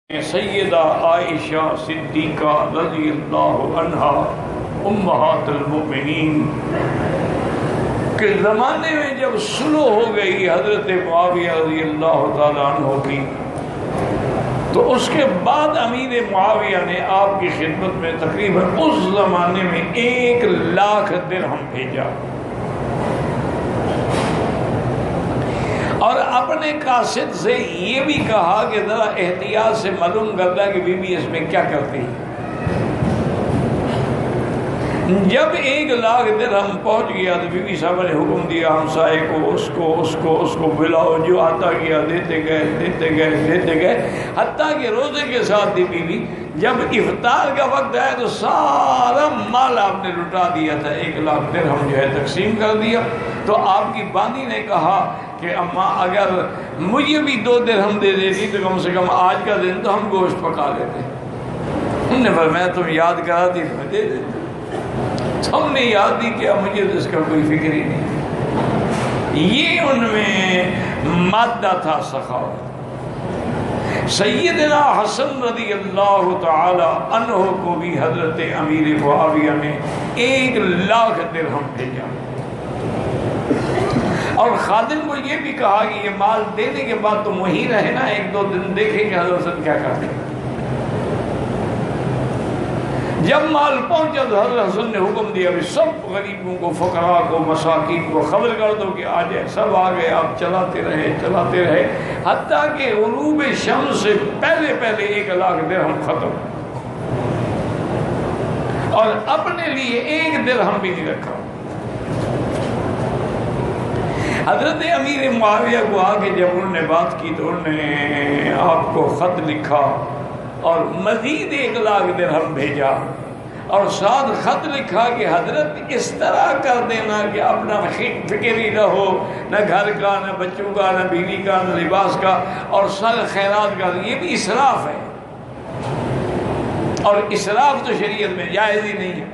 سیدہ عائشہ صدیقہ رضی اللہ عنہا امہات المؤمنین کے زمانے میں جب صلح ہو گئی حضرت معاویہ رضی اللہ تعالیٰ عنہ کی، تو اس کے بعد امیر معاویہ نے آپ کی خدمت میں تقریباً اس زمانے میں 1,00,000 درہم بھیجا، اور اپنے قاصد سے یہ بھی کہا کہ ذرا احتیاط سے معلوم کرتا کہ بی بی اس میں کیا کرتی ہے۔ جب 1,00,000 درہم پہنچ گیا تو بی بی صاحب نے حکم دیا ہمسائے کو اس کو بلاؤ، جو آتا گیا دیتے گئے حتیٰ کہ روزے کے ساتھ دی بی بی جب افطار کا وقت آیا تو سارا مال آپ نے لٹا دیا تھا، 1,00,000 درہم جو ہے تقسیم کر دیا۔ تو آپ کی باندی نے کہا کہ اماں اگر مجھے بھی 2 درہم دے دیتی تو کم سے کم آج کا دن تو ہم گوشت پکا لیتے۔ انہوں نے فرمایا تم یاد کرا دی تو میں دے دیتی، ہم نے یاد نہیں کیا، مجھے تو اس کا کوئی فکر ہی نہیں۔ یہ ان میں مادہ تھا سخاوت۔ سیدنا حسن رضی اللہ تعالی عنہ کو بھی حضرت امیر معاویہ نے 1,00,000 درہم بھیجا، اور خادم کو یہ بھی کہا کہ یہ مال دینے کے بعد تم وہیں رہنا، 1-2 دن دیکھیں کہ حضرت حسن کیا کرتے ہیں۔ جب مال پہنچا تو حضرت حسن نے حکم دیا کہ سب غریبوں کو، فقراء کو، مساکین کو خبر کر دو کہ آ جائے۔ سب آ گئے، آپ چلاتے رہے حتیٰ کہ غروب شمس سے پہلے 1,00,000 درہم ختم، اور اپنے لیے 1 درہم بھی نہیں رکھا۔ حضرت امیر معاویہ کو آگے جب انہوں نے بات کی تو انہوں نے آپ کو خط لکھا اور مزید 1,00,000 درہم بھیجا، اور ساتھ خط لکھا کہ حضرت اس طرح کر دینا کہ اپنا فکر ہی نہ ہو، نہ گھر کا، نہ بچوں کا، نہ بیوی کا، نہ لباس کا، اور سر خیرات کا۔ یہ بھی اسراف ہے، اور اسراف تو شریعت میں جائز ہی نہیں ہے۔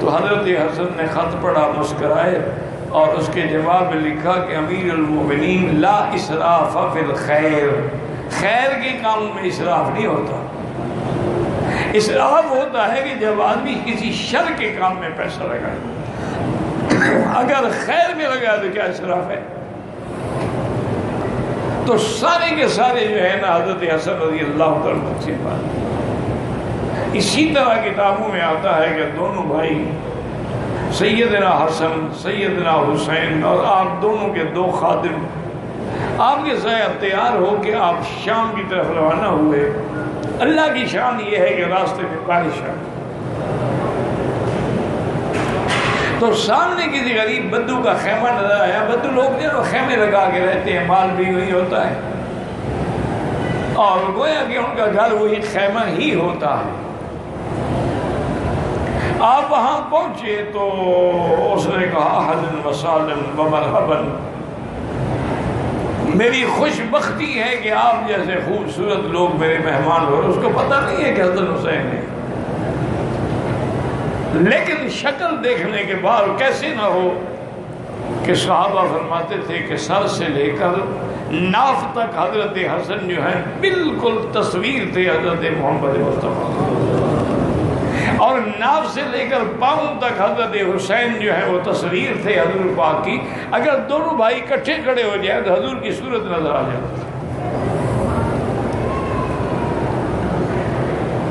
تو حضرت حسن نے خط پڑھا، مسکرائے، اور اس کے جواب میں لکھا کہ امیر المومنین لا اسراف فی الخیر، خیر کے کاموں میں اسراف نہیں ہوتا۔ اسراف ہوتا ہے کہ جب آدمی کسی شر کے کام میں پیسہ لگائے، اگر خیر میں لگائے تو کیا اسراف ہے؟ تو سارے کے سارے جو ہے نا حضرت حسن رضی اللہ تعالیٰ سے بات۔ اسی طرح کتابوں میں آتا ہے کہ دونوں بھائی سیدنا حسن، سیدنا حسین، اور آپ دونوں کے 2 خادم آپ کے ساتھ تیار ہو کے آپ شام کی طرف روانہ ہوئے۔ اللہ کی شان یہ ہے کہ راستے میں بارش آ گئی، تو سامنے کسی غریب بدو کا خیمہ نظر آیا۔ بدو لوگ جو خیمے لگا کے رہتے ہیں، مال بھی وہی ہوتا ہے، اور گویا کہ ان کا گھر وہی خیمہ ہی ہوتا ہے۔ آپ وہاں پہنچے تو اس نے کہا اہلاً وسہلاً ومرحباً، میری خوش بختی ہے کہ آپ جیسے خوبصورت لوگ میرے مہمان ہو۔ اس کو پتہ نہیں ہے کہ حسن حسین ہے، لیکن شکل دیکھنے کے بعد کیسے نہ ہو کہ صحابہ فرماتے تھے کہ سر سے لے کر ناف تک حضرت حسن جو ہے بالکل تصویر تھے حضرت محمد مصطفیٰ، اور ناف سے لے کر پاؤں تک حضرت حسین جو ہے وہ تصویر تھے حضور پاک کی۔ اگر دونوں بھائی اکٹھے کھڑے ہو جائے تو حضور کی صورت نظر آ جاتی۔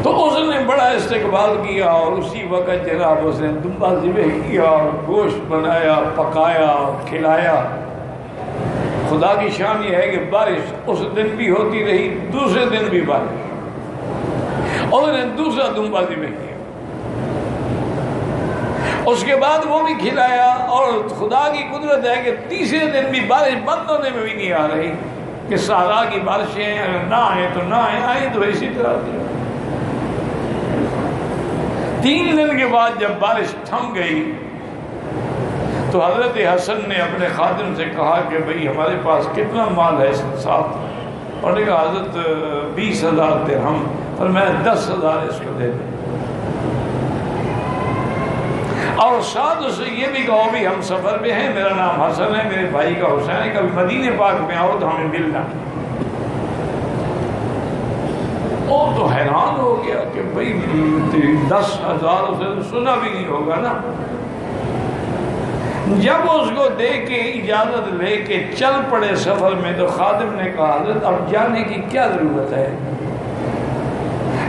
تو اس نے بڑا استقبال کیا، اور اسی وقت جناب اس نے دمبا ذبح کیا، اور گوشت بنایا، پکایا، کھلایا۔ خدا کی شان یہ ہے کہ بارش اس دن بھی ہوتی رہی، دوسرے دن بھی بارش، اور انہوں نے دوسرا دمبا ذبح کیا۔ اس کے بعد وہ بھی کھلایا، اور خدا کی قدرت ہے کہ تیسرے دن بھی بارش بند ہونے میں بھی نہیں آ رہی، کہ صحرا کی بارشیں اگر نہ آئیں تو نہ آئیں تو اسی طرح تھی۔ 3 دن کے بعد جب بارش تھم گئی تو حضرت حسن نے اپنے خادم سے کہا کہ بھئی ہمارے پاس کتنا مال ہے ساتھ؟ اور نے کہا حضرت 20,000 درہم، اور میں 10,000 اس کو دے دوں، اور ساتھ اسے یہ بھی کہو بھی ہم سفر میں ہیں، میرا نام حسن ہے، میرے بھائی کا حسین ہے، کبھی مدینے پاک میں آؤ تو ہمیں ملنا۔ حیران ہو گیا کہ بھئی 10,000 اسے سنا بھی نہیں ہوگا نا۔ جب اس کو دے کے اجازت لے کے چل پڑے سفر میں تو خادم نے کہا حضرت اب جانے کی کیا ضرورت ہے،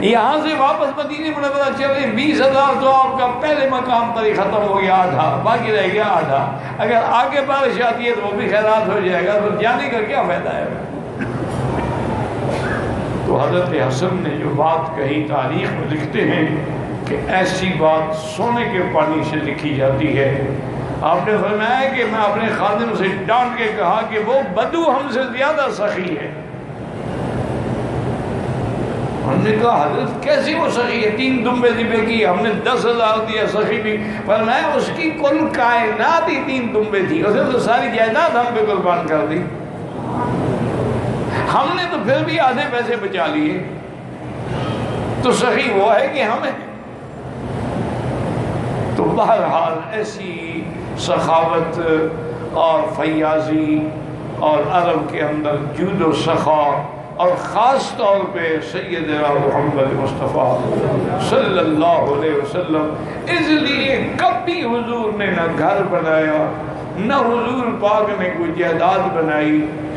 یہاں سے واپس مدینے منورہ چلے 20,000 تو آپ کا پہلے مقام پر ہی ختم ہو گیا آدھا، باقی رہ گیا آدھا، اگر آگے بارش آتی ہے تو وہ بھی خیرات ہو جائے گا، تو جانے کا کیا فائدہ ہے۔ تو حضرت حسن نے جو بات کہی تاریخ میں لکھتے ہیں کہ ایسی بات سونے کے پانی سے لکھی جاتی ہے۔ آپ نے فرمایا کہ میں اپنے خادم سے ڈانٹ کے کہا کہ وہ بدو ہم سے زیادہ سخی ہے۔ ہم نے کہا حضرت کیسی وہ سخی ہے، 3 دمبے ذبح کی، ہم نے 10,000 دیا، سخی بھی۔ فرمایا اس کی کل کائنات ہی 3 دمبے تھی، اسے تو ساری جائیداد ہم پہ قربان کر دی، ہم نے تو پھر بھی آدھے پیسے بچا لیے، تو سخی وہ ہے کہ ہمیں۔ تو بہرحال ایسی سخاوت اور فیاضی اور عرب کے اندر جود و سخا، اور خاص طور پہ سیدنا محمد مصطفیٰ صلی اللہ علیہ وسلم، اس لیے کبھی حضور نے نہ گھر بنایا، نہ حضور پاک نے کوئی جائیداد بنائی،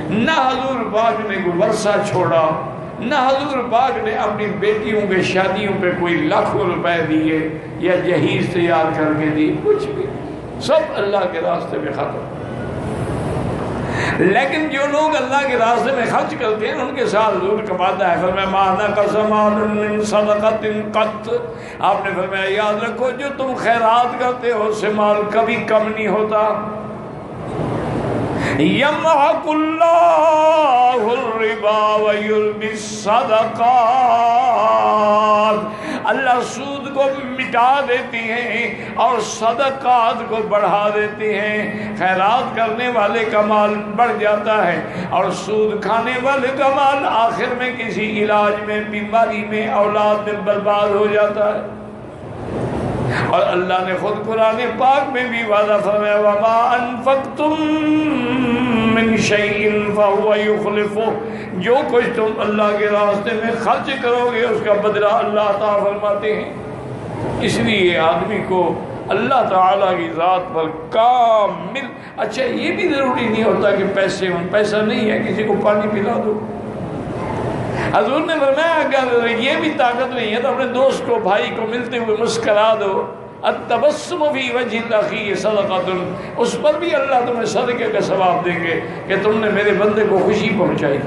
نہ حضور پاک نے کوئی ورثہ چھوڑا، نہ حضور پاک نے اپنی بیٹیوں کے شادیوں پہ کوئی لاکھوں روپے دیے یا جہیز تیار کر کے دی، کچھ بھی، سب اللہ کے راستے میں ختم۔ لیکن جو لوگ اللہ کے راستے میں خرچ کرتے ہیں ان کے ساتھ حضور کا وعدہ ہے، فرمایا ما نقص مال من صدقۃ قط، آپ نے فرمایا یاد رکھو جو تم خیرات کرتے ہو اس سے مال کبھی کم نہیں ہوتا۔ یمحق اللہ الربا ویربی الصدقات، اللہ سود کو مٹا دیتی ہیں اور صدقات کو بڑھا دیتی ہیں۔ خیرات کرنے والے کا مال بڑھ جاتا ہے اور سود کھانے والے کا مال آخر میں کسی علاج میں، بیماری میں، اولاد میں برباد ہو جاتا ہے۔ اور اللہ نے خود قرآن پاک میں بھی وعدہ فرمایا وَمَا أَنفَقْتُم مِّن شَيْءٍ فَهُوَ يُخْلِفُهُ، جو کچھ تم اللہ کے راستے میں خرچ کرو گے اس کا بدلہ اللہ عطا فرماتے ہیں۔ اس لیے آدمی کو اللہ تعالیٰ کی ذات پر کامل، اچھا یہ بھی ضروری نہیں ہوتا کہ پیسہ نہیں ہے کسی کو پانی پلا دو۔ حضور نے فرمایا اگر یہ بھی طاقت نہیں ہے تو اپنے دوست کو، بھائی کو ملتے ہوئے مسکرا دو، التبسم فی وجہ الاخی صدقۃ، اس پر بھی اللہ تمہیں صدقے کا ثواب دیں گے کہ تم نے میرے بندے کو خوشی پہنچائی۔